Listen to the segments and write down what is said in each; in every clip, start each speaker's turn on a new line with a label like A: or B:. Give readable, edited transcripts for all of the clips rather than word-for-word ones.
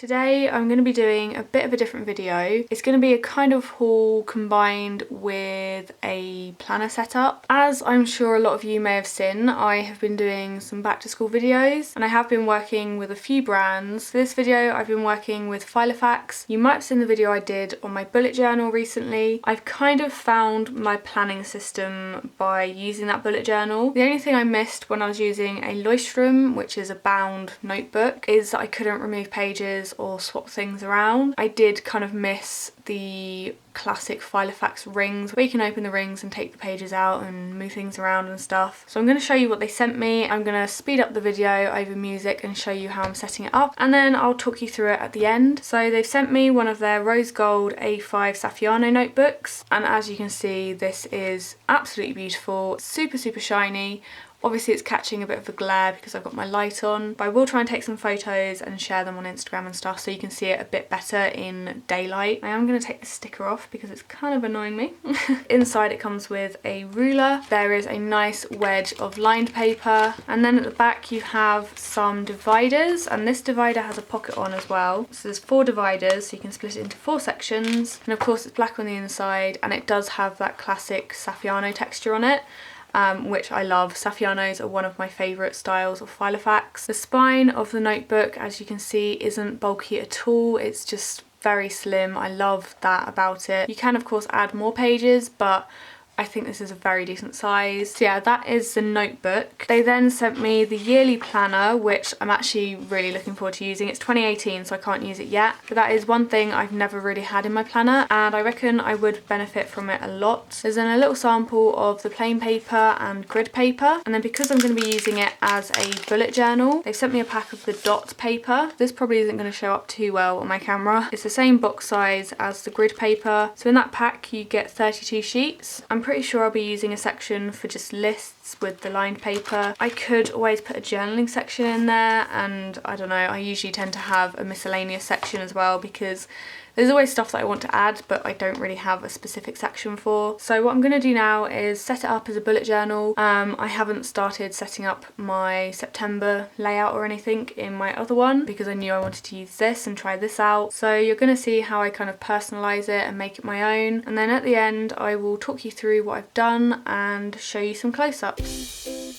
A: Today I'm going to be doing a bit of a different video. It's going to be a kind of haul combined with a planner setup. As I'm sure a lot of you may have seen, I have been doing some back to school videos and I have been working with a few brands. For this video I've been working with Filofax. You might have seen the video I did on my bullet journal recently. I've kind of found my planning system by using that bullet journal. The only thing I missed when I was using a Leuchtturm, which is a bound notebook, is that I couldn't remove pages or swap things around. I did kind of miss the classic Filofax rings where you can open the rings and take the pages out and move things around and stuff. So I'm going to show you what they sent me. I'm going to speed up the video over music and show you how I'm setting it up, and then I'll talk you through it at the end. So they've sent me one of their rose gold A5 Saffiano notebooks, and as you can see this is absolutely beautiful, super shiny. Obviously it's catching a bit of a glare because I've got my light on, but I will try and take some photos and share them on Instagram and stuff so you can see it a bit better in daylight. I am going to take the sticker off because it's kind of annoying me. Inside it comes with a ruler. There is a nice wedge of lined paper, and then at the back you have some dividers, and this divider has a pocket on as well. So there's 4 dividers, so you can split it into 4 sections, and of course it's black on the inside and it does have that classic Saffiano texture on it. Which I love. Saffianos are one of my favourite styles of Filofax. The spine of the notebook, as you can see, isn't bulky at all. It's just very slim. I love that about it. You can of course add more pages, but I think this is a very decent size. So yeah, that is the notebook. They then sent me the yearly planner, which I'm actually really looking forward to using. It's 2018, so I can't use it yet. But that is one thing I've never really had in my planner, and I reckon I would benefit from it a lot. There's then a little sample of the plain paper and grid paper. And then because I'm going to be using it as a bullet journal, they've sent me a pack of the dot paper. This probably isn't going to show up too well on my camera. It's the same box size as the grid paper. So in that pack you get 32 sheets. I'm pretty sure I'll be using a section for just lists with the lined paper. I could always put a journaling section in there, and I don't know, I usually tend to have a miscellaneous section as well because there's always stuff that I want to add but I don't really have a specific section for. So what I'm going to do now is set it up as a bullet journal. I haven't started setting up my September layout or anything in my other one because I knew I wanted to use this and try this out. So you're going to see how I kind of personalise it and make it my own, and then at the end I will talk you through what I've done and show you some close-ups.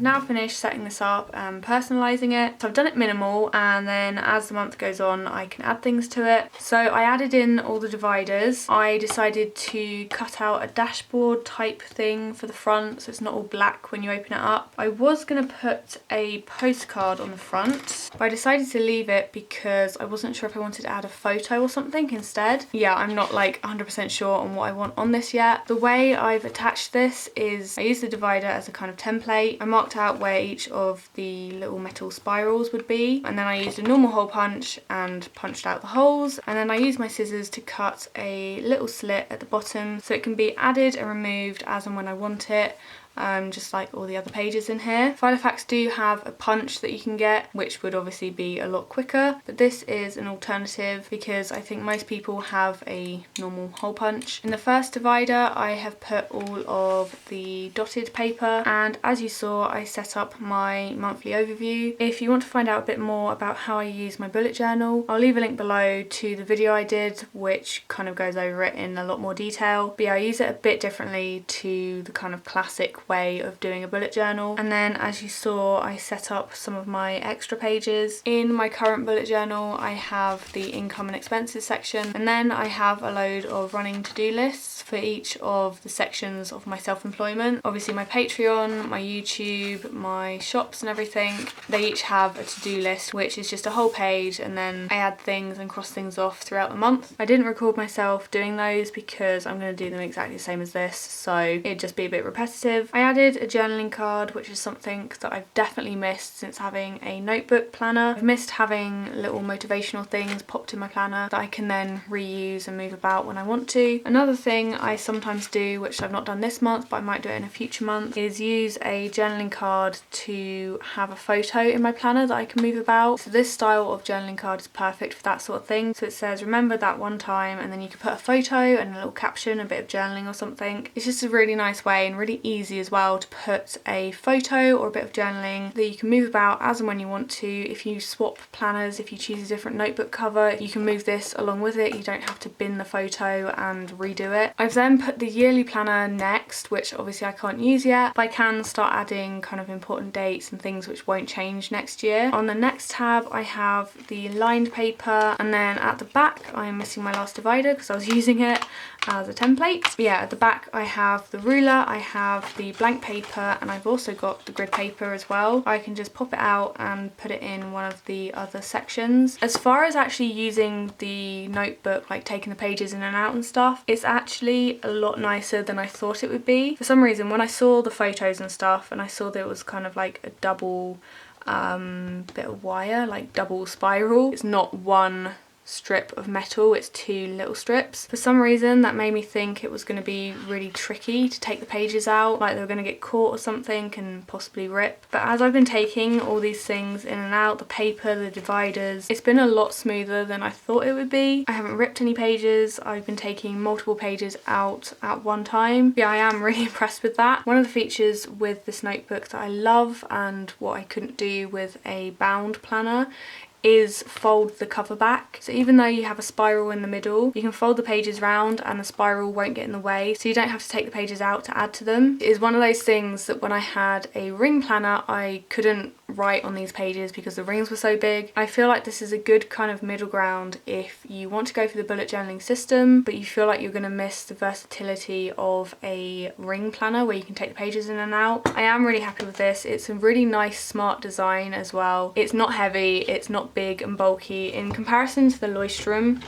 A: I've now finished setting this up and personalising it. So I've done it minimal, and then as the month goes on I can add things to it. So I added in all the dividers. I decided to cut out a dashboard type thing for the front so it's not all black when you open it up. I was going to put a postcard on the front, but I decided to leave it because I wasn't sure if I wanted to add a photo or something instead. Yeah, I'm not like 100% sure on what I want on this yet. The way I've attached this is I use the divider as a kind of template. I marked out where each of the little metal spirals would be, and then I used a normal hole punch and punched out the holes, and then I used my scissors to cut a little slit at the bottom so it can be added and removed as and when I want it. Just like all the other pages in here. Filofax do have a punch that you can get, which would obviously be a lot quicker, but this is an alternative because I think most people have a normal hole punch. In the first divider I have put all of the dotted paper, and as you saw I set up my monthly overview. If you want to find out a bit more about how I use my bullet journal, I'll leave a link below to the video I did which kind of goes over it in a lot more detail. But yeah, I use it a bit differently to the kind of classic way of doing a bullet journal. And then as you saw I set up some of my extra pages. In my current bullet journal I have the income and expenses section, and then I have a load of running to-do lists for each of the sections of my self-employment. Obviously my Patreon, my YouTube, my shops and everything, they each have a to-do list which is just a whole page, and then I add things and cross things off throughout the month. I didn't record myself doing those because I'm going to do them exactly the same as this, so it'd just be a bit repetitive. I added a journaling card, which is something that I've definitely missed since having a notebook planner. I've missed having little motivational things popped in my planner that I can then reuse and move about when I want to. Another thing I sometimes do, which I've not done this month but I might do it in a future month, is use a journaling card to have a photo in my planner that I can move about. So this style of journaling card is perfect for that sort of thing. So it says remember that one time, and then you can put a photo and a little caption, a bit of journaling or something. It's just a really nice way and really easy as well to put a photo or a bit of journaling that you can move about as and when you want to. If you swap planners, if you choose a different notebook cover, you can move this along with it. You don't have to bin the photo and redo it. I've then put the yearly planner next, which obviously I can't use yet, but I can start adding kind of important dates and things which won't change next year. On the next tab I have the lined paper, and then at the back I'm missing my last divider because I was using it as a template. But yeah, at the back I have the ruler, I have the blank paper, and I've also got the grid paper as well. I can just pop it out and put it in one of the other sections. As far as actually using the notebook, like taking the pages in and out and stuff, it's actually a lot nicer than I thought it would be. For some reason when I saw the photos and stuff and I saw that it was kind of like a double bit of wire, like double spiral, it's not one strip of metal, it's two little strips. For some reason that made me think it was going to be really tricky to take the pages out, like they were going to get caught or something and possibly rip. But as I've been taking all these things in and out, the paper, the dividers, it's been a lot smoother than I thought it would be. I haven't ripped any pages, I've been taking multiple pages out at one time. Yeah, I am really impressed with that. One of the features with this notebook that I love, and what I couldn't do with a bound planner, is fold the cover back. So even though you have a spiral in the middle, you can fold the pages round and the spiral won't get in the way, so you don't have to take the pages out to add to them. It is one of those things that when I had a ring planner I couldn't write on these pages because the rings were so big. I feel like this is a good kind of middle ground if you want to go for the bullet journaling system but you feel like you're going to miss the versatility of a ring planner where you can take the pages in and out. I am really happy with this. It's a really nice smart design as well. It's not heavy, it's not big and bulky in comparison to the Leuchtturm,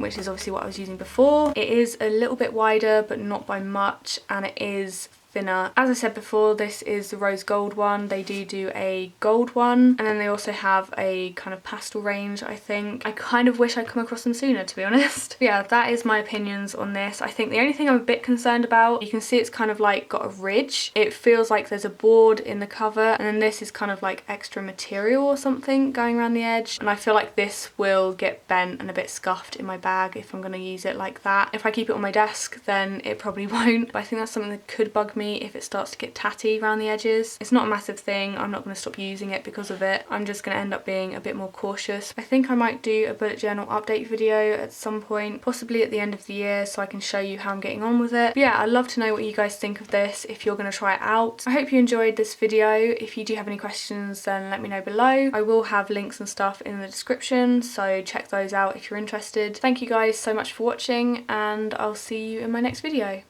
A: which is obviously what I was using before. It is a little bit wider but not by much, and it is thinner. As I said before, this is the rose gold one. They do a gold one, and then they also have a kind of pastel range, I think. I kind of wish I'd come across them sooner, to be honest. But yeah, that is my opinions on this. I think the only thing I'm a bit concerned about, you can see it's kind of like got a ridge. It feels like there's a board in the cover, and then this is kind of like extra material or something going around the edge, and I feel like this will get bent and a bit scuffed in my bag if I'm going to use it like that. If I keep it on my desk then it probably won't, but I think that's something that could bug me me if it starts to get tatty around the edges. It's not a massive thing, I'm not going to stop using it because of it. I'm just going to end up being a bit more cautious. I think I might do a bullet journal update video at some point, possibly at the end of the year, so I can show you how I'm getting on with it. But yeah, I'd love to know what you guys think of this if you're going to try it out. I hope you enjoyed this video. If you do have any questions, then let me know below. I will have links and stuff in the description, so check those out if you're interested. Thank you guys so much for watching, and I'll see you in my next video.